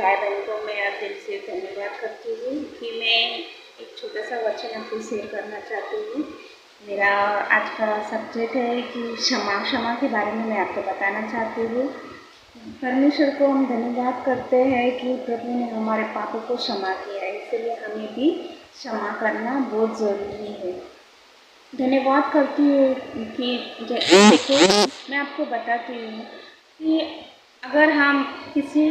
भाई बहन को मैं दिल से धन्यवाद करती हूँ कि मैं एक छोटा सा वचन आपको शेयर करना चाहती हूँ। मेरा आज का सब्जेक्ट है कि क्षमा क्षमा के बारे में मैं आपको बताना चाहती हूँ। परमेश्वर को हम धन्यवाद करते हैं कि प्रभु ने हमारे पापों को क्षमा किया है, इसलिए हमें भी क्षमा करना बहुत ज़रूरी है। धन्यवाद करती हूँ कि देखो मैं आपको बताती हूँ कि अगर हम किसी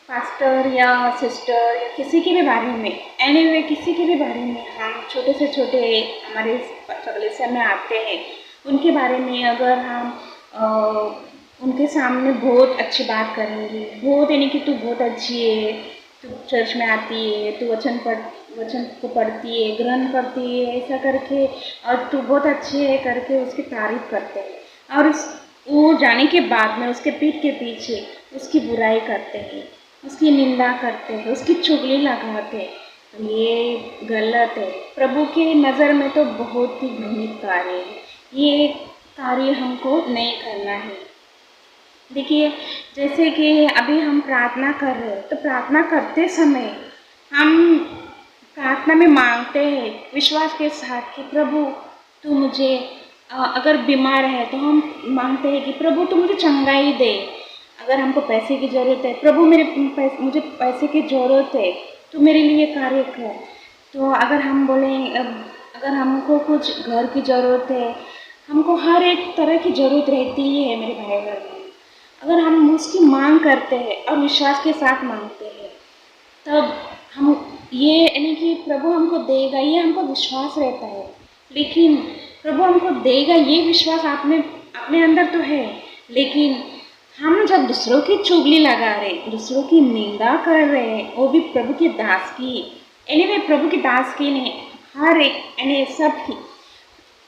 पास्टर या सिस्टर या किसी के भी बारे में एनीवे किसी के भी बारे में हम छोटे से छोटे हमारे कलीसिया में आते हैं, उनके बारे में अगर हम उनके सामने बहुत अच्छी बात करेंगे, बहुत यानी कि तू बहुत अच्छी है, तू चर्च में आती है, तू वचन को पढ़ती है, ग्रहण करती है, ऐसा करके और तू बहुत अच्छी है करके उसकी तारीफ करते हैं और वो जाने के बाद में उसके पीठ के पीछे उसकी बुराई करते हैं, उसकी निंदा करते हैं, उसकी चुगली लगाते हैं, तो ये गलत है। प्रभु की नज़र में तो बहुत ही घृणित कार्य है, ये कार्य हमको नहीं करना है। देखिए जैसे कि अभी हम प्रार्थना कर रहे हैं, तो प्रार्थना करते समय हम प्रार्थना में मांगते हैं विश्वास के साथ कि प्रभु तू मुझे अगर बीमार है तो हम मांगते हैं कि प्रभु तू मुझे चंगाई दे। अगर हमको पैसे की ज़रूरत है, प्रभु मुझे पैसे की ज़रूरत है, तो मेरे लिए कार्य कर। तो अगर हम बोलें अगर हमको कुछ घर की ज़रूरत है, हमको हर एक तरह की ज़रूरत रहती ही है मेरे भाई बहन। अगर हम उसकी मांग करते हैं और विश्वास के साथ मांगते हैं, तब हम ये यानी कि प्रभु हमको देगा, ये हमको विश्वास रहता है। लेकिन प्रभु हमको देगा ये विश्वास अपने अंदर तो है, लेकिन हम जब दूसरों की चुगली लगा रहे, दूसरों की निंदा कर रहे हैं, वो भी प्रभु के दास की, एनीवे प्रभु के दास की नहीं, हर एक यानी सब की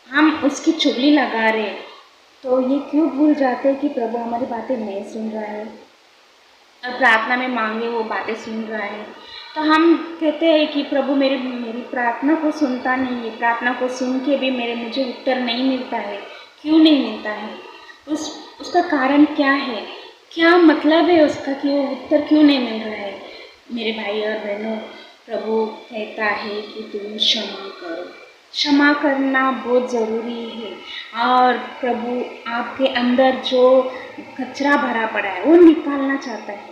हम उसकी चुगली लगा रहे, तो ये क्यों भूल जाते हैं कि प्रभु हमारी बातें नहीं सुन रहा है और प्रार्थना में मांगे वो बातें सुन रहा है। तो हम कहते हैं कि प्रभु मेरी प्रार्थना को सुनता नहीं है, प्रार्थना को सुन के भी मुझे उत्तर नहीं मिलता है। क्यों नहीं मिलता है? उसका कारण क्या है? क्या मतलब है उसका कि वो उत्तर क्यों नहीं मिल रहा है? मेरे भाई और बहनों, प्रभु कहता है कि तुम क्षमा करो। क्षमा करना बहुत ज़रूरी है और प्रभु आपके अंदर जो कचरा भरा पड़ा है वो निकालना चाहता है।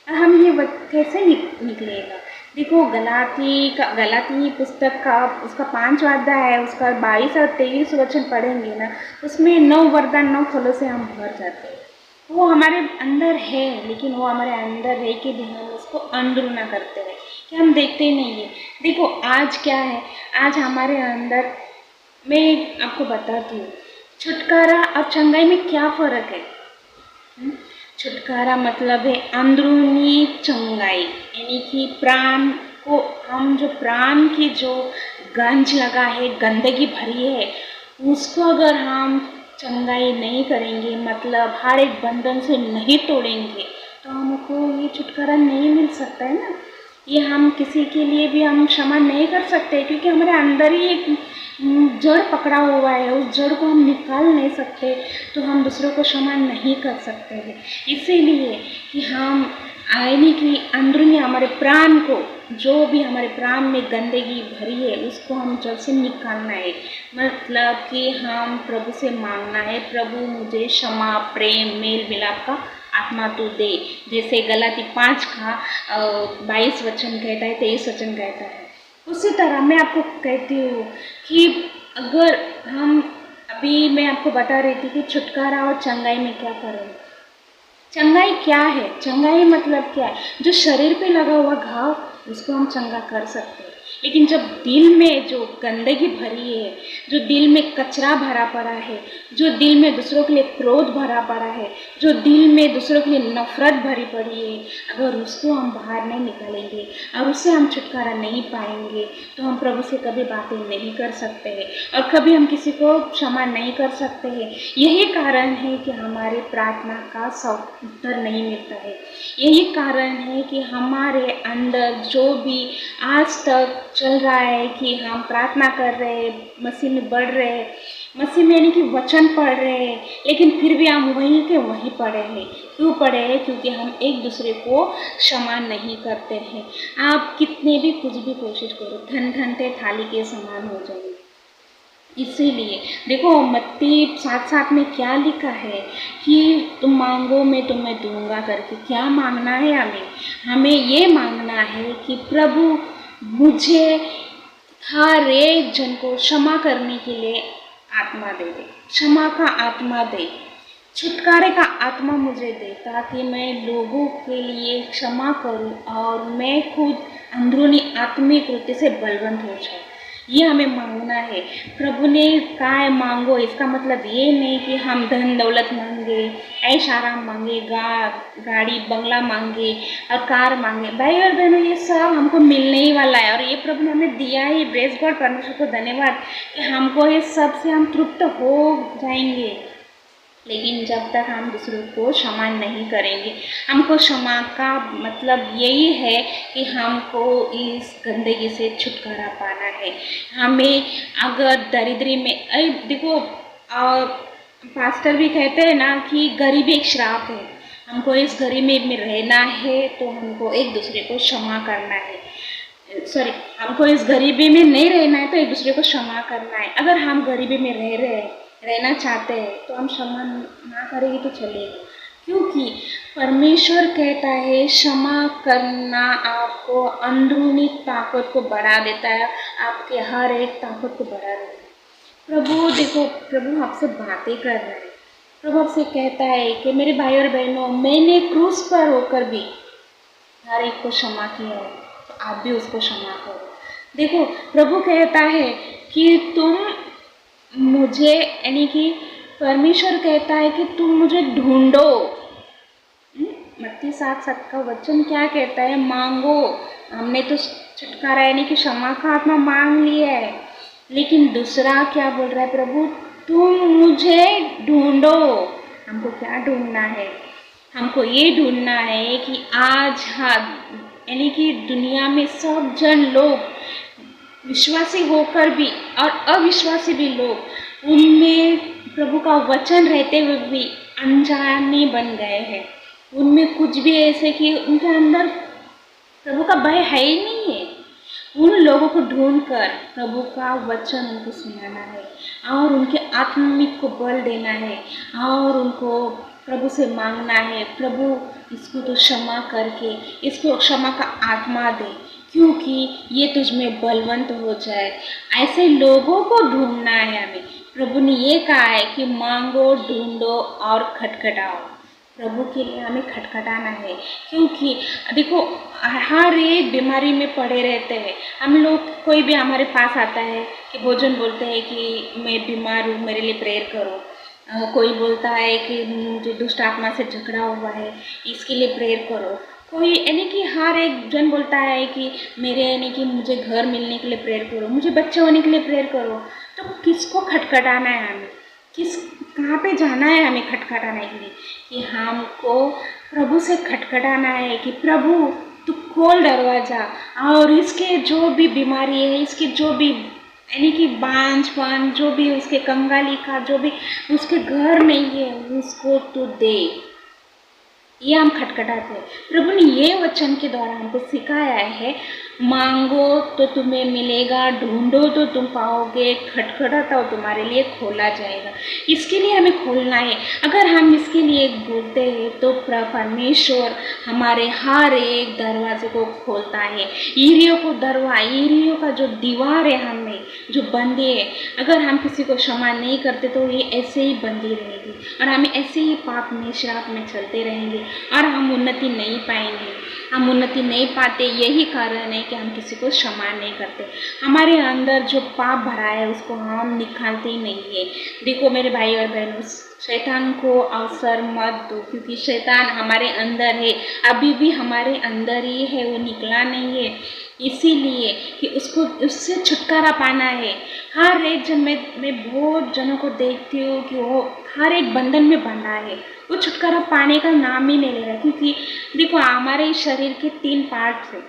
और हम ये कैसे निकलेगा? देखो गलाती पुस्तक का उसका 5वां अध्याय है, उसका 22 और 23 वचन पढ़ेंगे ना, उसमें 9 वरदान 9 फलों से हम भर जाते हैं। वो हमारे अंदर है, लेकिन वो हमारे अंदर रह के भी हम उसको अनदेखा करते हैं कि हम देखते ही नहीं है। देखो आज क्या है, आज हमारे अंदर, मैं आपको बताती हूँ, छुटकारा और चंगाई में क्या फ़र्क है? छुटकारा मतलब है अंदरूनी चंगाई, यानी कि प्राण को हम जो प्राण की जो गंज लगा है, गंदगी भरी है, उसको अगर हम चंगाई नहीं करेंगे, मतलब हर एक बंधन से नहीं तोड़ेंगे, तो हमको ये छुटकारा नहीं मिल सकता है ना। ये हम किसी के लिए भी हम क्षमा नहीं कर सकते, क्योंकि हमारे अंदर ही एक जड़ पकड़ा हुआ है, उस जड़ को हम निकाल नहीं सकते, तो हम दूसरों को क्षमा नहीं कर सकते हैं। इसीलिए कि हम यानी कि अंदरूनी हमारे प्राण को, जो भी हमारे प्राण में गंदगी भरी है, उसको हम जड़ से निकालना है। मतलब कि हम प्रभु से मांगना है, प्रभु मुझे क्षमा, प्रेम, मेल मिलाप का आत्मा तू दे, जैसे गलाती 5 का 22 वचन कहता है, 23 वचन कहता है। उसी तरह मैं आपको कहती हूँ कि अगर हम अभी मैं आपको बता रही थी कि छुटकारा और चंगाई में क्या फ़र्क है। चंगाई क्या है? चंगाई मतलब क्या है? जो शरीर पे लगा हुआ घाव उसको हम चंगा कर सकते हैं, लेकिन जब दिल में जो गंदगी भरी है, जो दिल में कचरा भरा पड़ा है, जो दिल में दूसरों के लिए क्रोध भरा पड़ा है, जो दिल में दूसरों के लिए नफरत भरी पड़ी है, अगर उसको हम बाहर नहीं निकालेंगे और उससे हम छुटकारा नहीं पाएंगे, तो हम प्रभु से कभी बातें नहीं कर सकते हैं और कभी हम किसी को क्षमा नहीं कर सकते हैं। यही कारण है कि हमारी प्रार्थना का उत्तर नहीं मिलता है। यही कारण है कि हमारे अंदर जो भी आज तक चल रहा है कि हम प्रार्थना कर रहे हैं, मसीह में बढ़ रहे हैं, मसीह में यानी कि वचन पढ़ रहे हैं, लेकिन फिर भी हम वहीं के वहीं पड़े हैं। क्यों पड़े हैं? क्योंकि हम एक दूसरे को क्षमा नहीं करते हैं। आप कितने भी कुछ भी कोशिश करो, धन धनते थाली के समान हो जाएंगे। इसीलिए देखो मत्ती 7:7 में क्या लिखा है कि तुम मांगो मैं तुम्हें दूंगा करके। क्या मांगना है हमें? हमें ये मांगना है कि प्रभु मुझे हर एक जन को क्षमा करने के लिए आत्मा दे दे, क्षमा का आत्मा दे, छुटकारे का आत्मा मुझे दे, ताकि मैं लोगों के लिए क्षमा करूं और मैं खुद अंदरूनी आत्मिक रूप से बलवंत हो जाऊं। ये हमें मांगना है। प्रभु ने कहा है मांगो, इसका मतलब ये नहीं कि हम धन दौलत मांगे, ऐश आराम मांगे, गाड़ी बंगला मांगे और कार मांगे। भाई और बहनों, ये सब हमको मिलने ही वाला है और ये प्रभु ने हमें दिया है। प्रेज़ गॉड, परमेश्वर को धन्यवाद कि हमको ये सब से हम तृप्त हो जाएंगे। लेकिन जब तक हम दूसरों को क्षमा नहीं करेंगे, हमको क्षमा का मतलब यही है कि हमको इस गंदगी से छुटकारा पाना है। हमें अगर दरिद्री में देखो पास्टर भी कहते हैं ना कि गरीबी एक श्राप है। हमको इस गरीबी में रहना है तो हमको एक दूसरे को क्षमा करना है। सॉरी, हमको इस गरीबी में नहीं रहना है तो एक दूसरे को क्षमा करना है। अगर हम गरीबी में रहना चाहते हैं तो हम क्षमा ना करेंगे तो चलेगा, क्योंकि परमेश्वर कहता है क्षमा करना आपको अंदरूनी ताकत को बढ़ा देता है, आपके हर एक ताकत को बढ़ा देता है। प्रभु देखो, प्रभु आपसे बातें कर रहा है। प्रभु आपसे कहता है कि मेरे भाई और बहनों, मैंने क्रूस पर होकर भी हर एक को क्षमा किया है, तो आप भी उसको क्षमा करो। देखो प्रभु कहता है कि तुम मुझे, यानी कि परमेश्वर कहता है कि तुम मुझे ढूंढो। मत्ती 7:7 का वचन क्या कहता है? मांगो। हमने तो छुटकारा यानी कि क्षमा का आत्मा मांग लिया है, लेकिन दूसरा क्या बोल रहा है प्रभु? तुम मुझे ढूंढो। हमको क्या ढूंढना है? हमको ये ढूंढना है कि आज यानी कि दुनिया में सब जन लोग, विश्वासी होकर भी और अविश्वासी भी लोग, उनमें प्रभु का वचन रहते हुए भी अनजाने बन गए हैं। उनमें कुछ भी ऐसे कि उनके अंदर प्रभु का भय है ही नहीं है। उन लोगों को ढूंढकर प्रभु का वचन उनको सुनाना है और उनके आत्मिक को बल देना है और उनको प्रभु से मांगना है, प्रभु इसको तो क्षमा करके इसको क्षमा का आत्मा दे, क्योंकि ये तुझ में बलवंत हो जाए। ऐसे लोगों को ढूंढना है हमें। प्रभु ने ये कहा है कि मांगो, ढूंढो और खटखटाओ। प्रभु के लिए हमें खटखटाना है, क्योंकि देखो हर एक बीमारी में पड़े रहते हैं हम लोग। कोई भी हमारे पास आता है कि भोजन बोलते हैं कि मैं बीमार हूँ, मेरे लिए प्रेयर करो। कोई बोलता है कि मुझे दुष्ट आत्मा से झगड़ा हुआ है, इसके लिए प्रेयर करो। कोई यानी कि हर एक जन बोलता है कि मेरे यानी कि मुझे घर मिलने के लिए प्रेयर करो, मुझे बच्चे होने के लिए प्रेयर करो। तो किसको खटखटाना है हमें? कहाँ पे जाना है हमें खटखटाने के लिए? कि हमको प्रभु से खटखटाना है कि प्रभु तू खोल दरवाज़ा, और इसके जो भी बीमारी है, इसके जो भी यानी कि बांझपन, जो भी उसके कंगाली का जो भी उसके घर नहीं है, उसको तू दे। ये हम खटखटाते हैं। प्रभु ने ये वचन के द्वारा हमको सिखाया है, मांगो तो तुम्हें मिलेगा, ढूंढो तो तुम पाओगे, खटखटाओ तुम्हारे लिए खोला जाएगा। इसके लिए हमें खोलना है। अगर हम इसके लिए बोलते हैं तो परमेश्वर हमारे हर एक दरवाजे को खोलता है। ईरियों का जो दीवार है हमें जो बंदी है, अगर हम किसी को क्षमा नहीं करते तो ये ऐसे ही बंदी रहेगी और हमें ऐसे ही पाप में, श्राप में चलते रहेंगे और हम उन्नति नहीं पाएंगे। हम उन्नति नहीं पाते, यही कारण है कि हम किसी को क्षमा नहीं करते। हमारे अंदर जो पाप भरा है उसको हम निकालते ही नहीं है। देखो मेरे भाई और बहनों, शैतान को अवसर मत दो, क्योंकि शैतान हमारे अंदर है, अभी भी हमारे अंदर ही है, वो निकला नहीं है। इसीलिए कि उससे छुटकारा पाना है। हर एक जन मैं बहुत जनों को देखती हूँ कि वो हर एक बंधन में बंधा है, वो छुटकारा पाने का नाम ही नहीं ले रहा। क्योंकि देखो हमारे शरीर के 3 पार्ट है,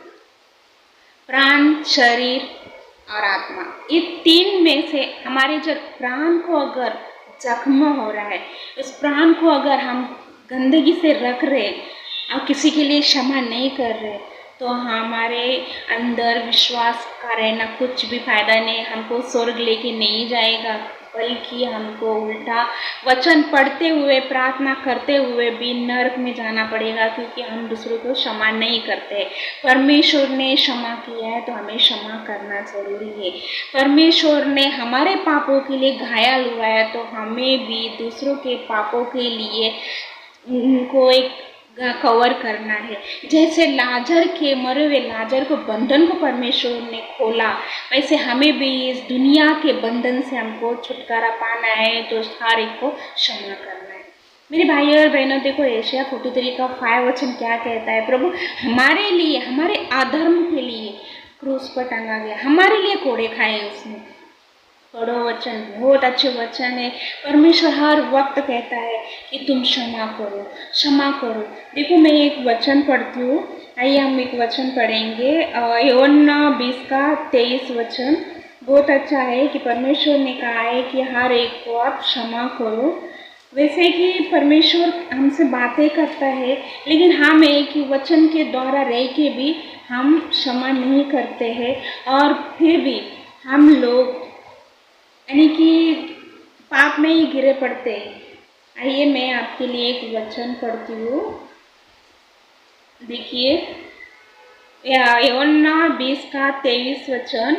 प्राण, शरीर और आत्मा, ये तीन में से हमारे जो प्राण को अगर जख्म हो रहा है, उस प्राण को अगर हम गंदगी से रख रहे और किसी के लिए क्षमा नहीं कर रहे, तो हमारे अंदर विश्वास का रहना कुछ भी फायदा नहीं, हमको स्वर्ग लेके नहीं जाएगा, बल्कि हमको उल्टा वचन पढ़ते हुए प्रार्थना करते हुए भी नरक में जाना पड़ेगा, क्योंकि हम दूसरों को क्षमा नहीं करते। परमेश्वर ने क्षमा किया है तो हमें क्षमा करना जरूरी है। परमेश्वर ने हमारे पापों के लिए घायल हुआ है, तो हमें भी दूसरों के पापों के लिए उनको एक कवर करना है। जैसे लाजर के मरे हुए लाजर को बंधन को परमेश्वर ने खोला, वैसे हमें भी इस दुनिया के बंधन से हमको छुटकारा पाना है, तो हर एक को क्षमा करना है। मेरे भाई और बहनों, देखो एशिया 43 का 5 वचन क्या कहता है। प्रभु हमारे लिए, हमारे अधर्म के लिए क्रूस पर टंगा गया, हमारे लिए कोड़े खाए उसने। पढ़ो वचन, बहुत अच्छे वचन है। परमेश्वर हर वक्त कहता है कि तुम क्षमा करो, क्षमा करो। देखो मैं एक वचन पढ़ती हूँ, आइए हम एक वचन पढ़ेंगे। यूहन्ना 20 का 23 वचन बहुत अच्छा है कि परमेश्वर ने कहा है कि हर एक को आप क्षमा करो। वैसे कि परमेश्वर हमसे बातें करता है, लेकिन हम एक ही वचन के द्वारा रह के भी हम क्षमा नहीं करते हैं, और फिर भी हम लोग यानी कि पाप में ही गिरे पड़ते हैं। आइए मैं आपके लिए एक वचन पढ़ती हूँ। देखिए यूहन्ना 20 का 23 वचन,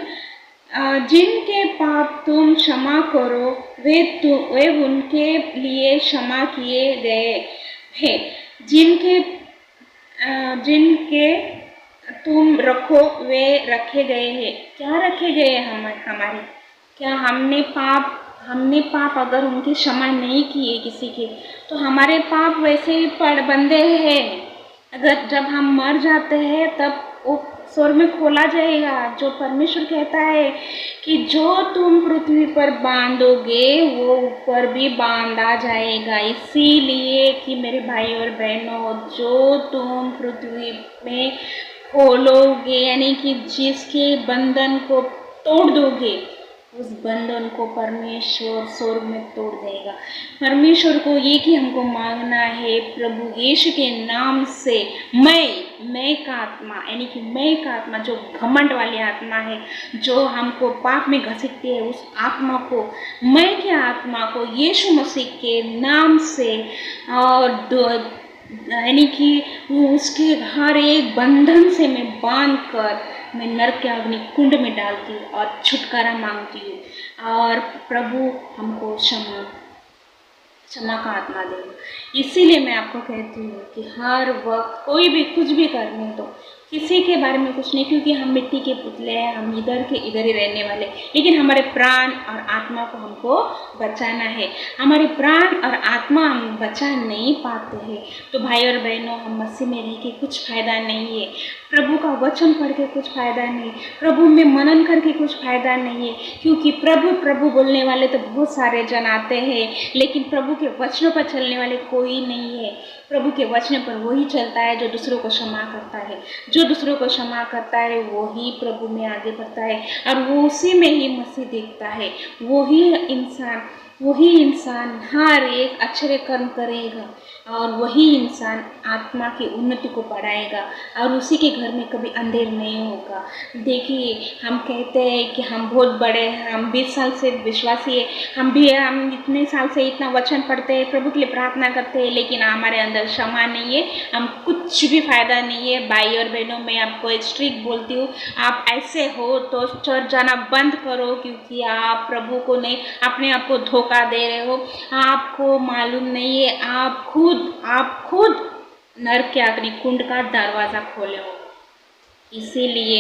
जिनके पाप तुम क्षमा करो वे उनके लिए क्षमा किए गए हैं, जिनके तुम रखो वे रखे गए हैं। क्या रखे गए हमारे? क्या हमने पाप अगर उनकी क्षमा नहीं किए किसी के, तो हमारे पाप वैसे ही बंधे हैं। अगर जब हम मर जाते हैं तब वो स्वर्ग में खोला जाएगा। जो परमेश्वर कहता है कि जो तुम पृथ्वी पर बांधोगे वो ऊपर भी बांधा जाएगा। इसीलिए कि मेरे भाई और बहनों, जो तुम पृथ्वी में खोलोगे, यानी कि जिसके बंधन को तोड़ दोगे, उस बंधन को परमेश्वर स्वर्ग में तोड़ देगा। परमेश्वर को ये कि हमको मांगना है, प्रभु यीशु के नाम से मैं का आत्मा, यानी कि मैं का आत्मा जो घमंड वाली आत्मा है, जो हमको पाप में घसीटती है, उस आत्मा को, मैं के आत्मा को यीशु मसीह के नाम से, और यानी कि उसके हर एक बंधन से मैं बांध कर मैं नरक के अग्नि कुंड में डालती हूँ और छुटकारा मांगती हूँ। और प्रभु हमको क्षमा का आत्मा दे। इसीलिए मैं आपको कहती हूँ कि हर वक्त कोई भी कुछ भी करने दो, किसी के बारे में कुछ नहीं, क्योंकि हम मिट्टी के पुतले हैं, हम इधर के इधर ही रहने वाले, लेकिन हमारे प्राण और आत्मा को हमको बचाना है। हमारे प्राण और आत्मा हम बचा नहीं पाते हैं, तो भाई और बहनों, हम मसीह में रह के कुछ फ़ायदा नहीं है, प्रभु का वचन पढ़ के कुछ फ़ायदा नहीं, प्रभु में मनन करके कुछ फ़ायदा नहीं है, क्योंकि प्रभु प्रभु बोलने वाले तो बहुत सारे जन आते हैं, लेकिन प्रभु के वचनों पर चलने वाले कोई नहीं है। प्रभु के वचन पर वही चलता है जो दूसरों को क्षमा करता है। जो दूसरों को क्षमा करता है वही प्रभु में आगे बढ़ता है, और वो उसी में ही मसीह देखता है। वही इंसान हर एक अच्छे कर्म करेगा, और वही इंसान आत्मा की उन्नति को बढ़ाएगा, और उसी के घर में कभी अंधेर नहीं होगा। देखिए, हम कहते हैं कि हम बहुत बड़े हैं, हम 20 साल से विश्वासी है, हम इतने साल से इतना वचन पढ़ते हैं, प्रभु के लिए प्रार्थना करते हैं, लेकिन हमारे अंदर क्षमा नहीं है, हम कुछ भी फायदा नहीं है। भाई और बहनों, मैं आपको एक स्ट्रिक्ट बोलती हूँ, आप ऐसे हो तो चर्च जाना बंद करो, क्योंकि आप प्रभु को नहीं, अपने आप को धोखा दे रहे हो। आपको मालूम नहीं है, आप खुद नरक के अग्नि कुंड का दरवाजा खोले हो। इसीलिए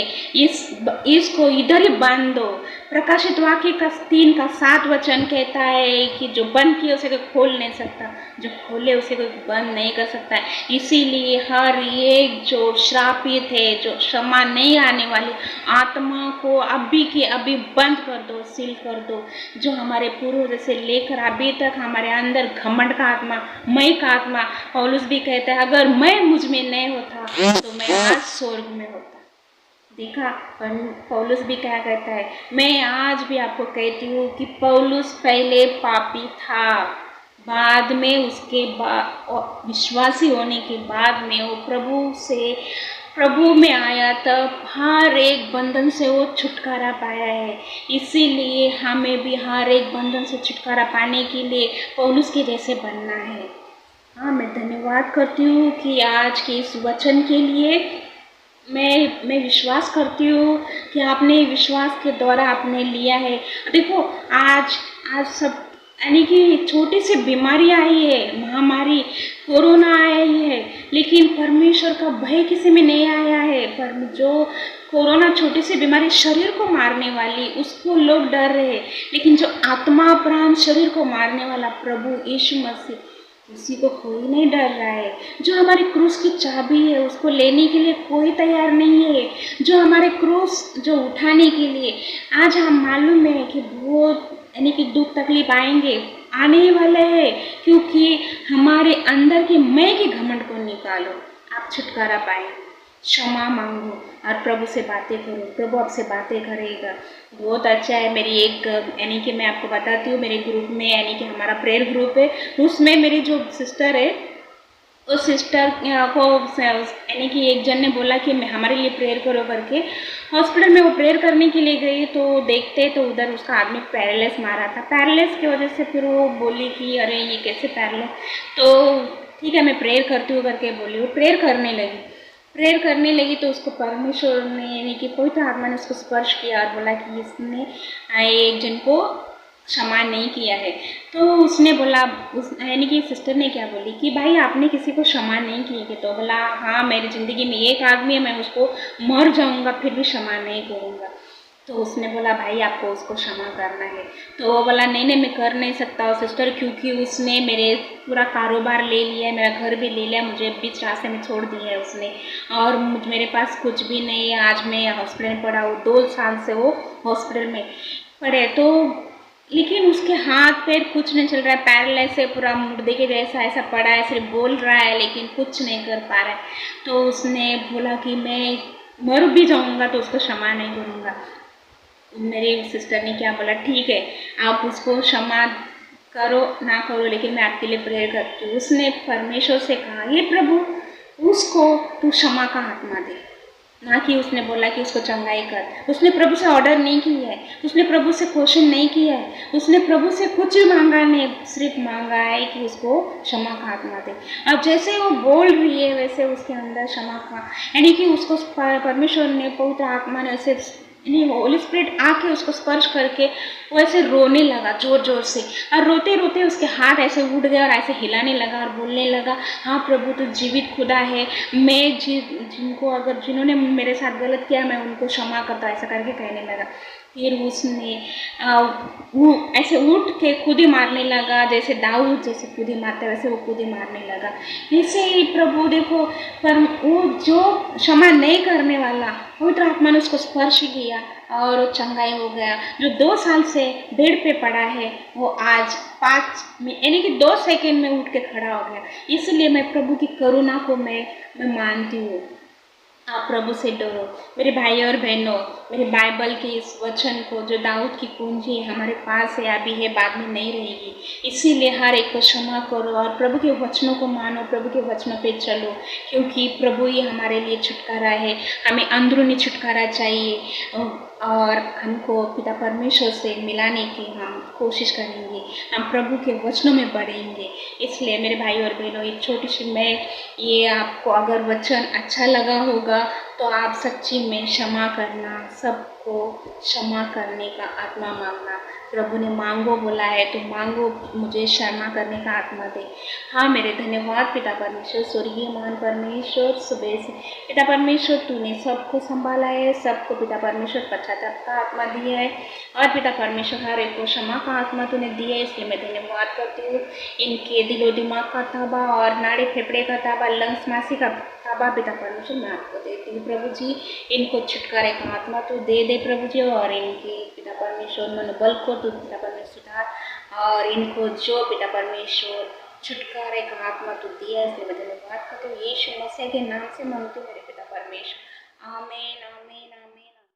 इसको इधर ही बांध दो। प्रकाशित वाक्य का 3 का 7 वचन कहता है कि जो बंद किए उसे कोई खोल नहीं सकता, जो खोले उसे कोई बंद नहीं कर सकता है। इसीलिए हर एक जो श्रापित है, जो क्षमा नहीं आने वाली आत्मा को अभी के अभी बंद कर दो, सील कर दो। जो हमारे पूर्वज से लेकर अभी तक हमारे अंदर घमंड का आत्मा, मैं का आत्मा, पौलुस भी कहता है, अगर मैं मुझ में नहीं होता तो मैं आज स्वर्ग में होता। देखा पौलुस भी क्या कहता है, मैं आज भी आपको कहती हूँ कि पौलुस पहले पापी था, बाद में उसके बाद विश्वासी होने के बाद में वो प्रभु में आया, तब हर एक बंधन से वो छुटकारा पाया है। इसीलिए हमें भी हर एक बंधन से छुटकारा पाने के लिए पौलुस के जैसे बनना है। हाँ, मैं धन्यवाद करती हूँ कि आज के इस वचन के लिए मैं विश्वास करती हूँ कि आपने विश्वास के द्वारा आपने लिया है। देखो आज सब यानी कि छोटी सी बीमारी आई है, महामारी कोरोना आई है, लेकिन परमेश्वर का भय किसी में नहीं आया है। पर जो कोरोना छोटी सी बीमारी शरीर को मारने वाली, उसको लोग डर रहे हैं, लेकिन जो आत्मा प्राण शरीर को मारने वाला प्रभु यीशु मसीह, किसी को कोई नहीं डर रहा है। जो हमारी क्रूस की चाबी है, उसको लेने के लिए कोई तैयार नहीं है। जो हमारे क्रूस जो उठाने के लिए आज हम मालूम है कि बहुत यानी कि दुख तकलीफ आने वाले हैं, क्योंकि हमारे अंदर के मैं के घमंड को निकालो, आप छुटकारा पाएंगे। क्षमा मांगो और प्रभु से बातें करो, प्रभु आपसे बातें करेगा। बहुत अच्छा है। मेरी एक यानी कि मैं आपको बताती हूँ, मेरे ग्रुप में यानी कि हमारा प्रेयर ग्रुप है, उसमें मेरी जो सिस्टर है, उस सिस्टर को यानी कि एक जन ने बोला कि मैं हमारे लिए प्रेयर करो करके। हॉस्पिटल में वो प्रेयर करने के लिए गई तो देखते तो उधर उसका आदमी पैरालिस मारा था। पैरालिस की वजह से फिर वो बोली कि अरे ये कैसे पैरालिस, तो ठीक है मैं प्रेयर करती हूँ करके बोली। वो प्रेयर करने लगी तो उसको परमेश्वर ने यानी कि पवित्र आत्मा ने उसको स्पर्श किया और बोला कि इसने एक जन को क्षमा नहीं किया है। तो उसने बोला, उस यानी कि सिस्टर ने क्या बोली कि भाई आपने किसी को क्षमा नहीं की है? तो बोला हाँ, मेरी ज़िंदगी में एक आदमी है, मैं उसको मर जाऊंगा फिर भी क्षमा नहीं करूंगा। तो उसने बोला भाई आपको उसको क्षमा करना है। तो वो बोला नहीं मैं कर नहीं सकता सिस्टर, क्योंकि उसने मेरे पूरा कारोबार ले लिया है, मेरा घर भी ले लिया, मुझे बीच रास्ते में छोड़ दिया है उसने, और मेरे पास कुछ भी नहीं है। आज मैं हॉस्पिटल में पड़ा हूँ, 2 साल से वो हॉस्पिटल में पड़े, तो लेकिन उसके हाथ पैर कुछ नहीं चल रहा है, पैरालाइज है, पूरा मुर्दे के जैसा ऐसा पड़ा है, सिर्फ बोल रहा है लेकिन कुछ नहीं कर पा रहा है। तो उसने बोला कि मैं मर भी जाऊंगा तो उसको क्षमा नहीं करूंगा। मेरी सिस्टर ने क्या बोला, ठीक है आप उसको क्षमा करो ना करो, लेकिन मैं आपके लिए प्रेयर करती हूँ। उसने परमेश्वर से कहा, हे प्रभु उसको तू क्षमा का आत्मा दे, ना कि उसने बोला कि उसको चंगाई कर। उसने प्रभु से ऑर्डर नहीं किया है, उसने प्रभु से क्वेश्चन नहीं किया है, उसने प्रभु से कुछ भी मांगा नहीं, सिर्फ मांगा है कि उसको क्षमा का आत्मा दे। अब जैसे वो बोल रही है वैसे उसके अंदर क्षमा का यानी कि उसको परमेश्वर ने पवित्र आत्मा ने उसे यानी होली स्पिरिट आके उसको स्पर्श करके वो ऐसे रोने लगा जोर जोर से, और रोते रोते उसके हाथ ऐसे उठ गए और ऐसे हिलाने लगा और बोलने लगा, हाँ प्रभु तो जीवित खुदा है, मैं जिन्होंने मेरे साथ गलत किया मैं उनको क्षमा करता, ऐसा करके कहने लगा। फिर उसने ऐसे उठ के खुदी मारने लगा, जैसे दाऊद जैसे खुदी मारते वैसे वो खुदी मारने लगा। ऐसे ही प्रभु देखो, पर वो जो क्षमा नहीं करने वाला पवित्र आत्मा ने उसको स्पर्श किया और वो चंगाई हो गया। जो 2 साल से बेड पे पड़ा है वो आज 5 यानी कि 2 सेकंड में उठ के खड़ा हो गया। इसलिए मैं प्रभु की करुणा को मैं मानती हूँ। आप प्रभु से डरो मेरे भाई और बहनों। मेरे बाइबल के इस वचन को, जो दाऊद की कुंजी हमारे पास है, अभी है, बाद में नहीं रहेगी, इसीलिए हर एक को क्षमा करो और प्रभु के वचनों को मानो, प्रभु के वचनों पे चलो, क्योंकि प्रभु ही हमारे लिए छुटकारा है। हमें अंदरूनी छुटकारा चाहिए और हमको पिता परमेश्वर से मिलाने की हम कोशिश करेंगे, हम प्रभु के वचनों में बढ़ेंगे। इसलिए मेरे भाई और बहनों, एक छोटी सी मैं ये आपको अगर वचन अच्छा लगा होगा तो आप सच्ची में क्षमा करना, सबको क्षमा करने का आत्मा मांगना। प्रभु ने मांगो बोला है तो मांगो, मुझे क्षमा करने का आत्मा दे। हाँ मेरे धन्यवाद पिता परमेश्वर, स्वर्गीय महान परमेश्वर, सुबह से पिता परमेश्वर तूने सबको संभाला है, सबको पिता परमेश्वर पश्चाताप का आत्मा दिया है और पिता परमेश्वर हर एक को क्षमा का आत्मा तूने दिया है। इसलिए मैं धन्यवाद करती हूँ। इनके दिलो दिमाग का ताबा और नाड़ी फेफड़े का ताबा, लंग्स मासी का ताबा पिता परमेश्वर मैं आपको देती हूँ। प्रभु जी इनको छुटकारे का आत्मा तो दे प्रभु जी, और इनके पिता परमेश्वर मनोबल को तू पिता परमेश्वर सुधार, और इनको जो पिता परमेश्वर छुटकारे का आत्मा तो दिया है। इसलिए मैं धन्यवाद करती हूँ। यीशु मसीह के नाम से मांगती हूँ मेरे पिता परमेश्वर, आमीन।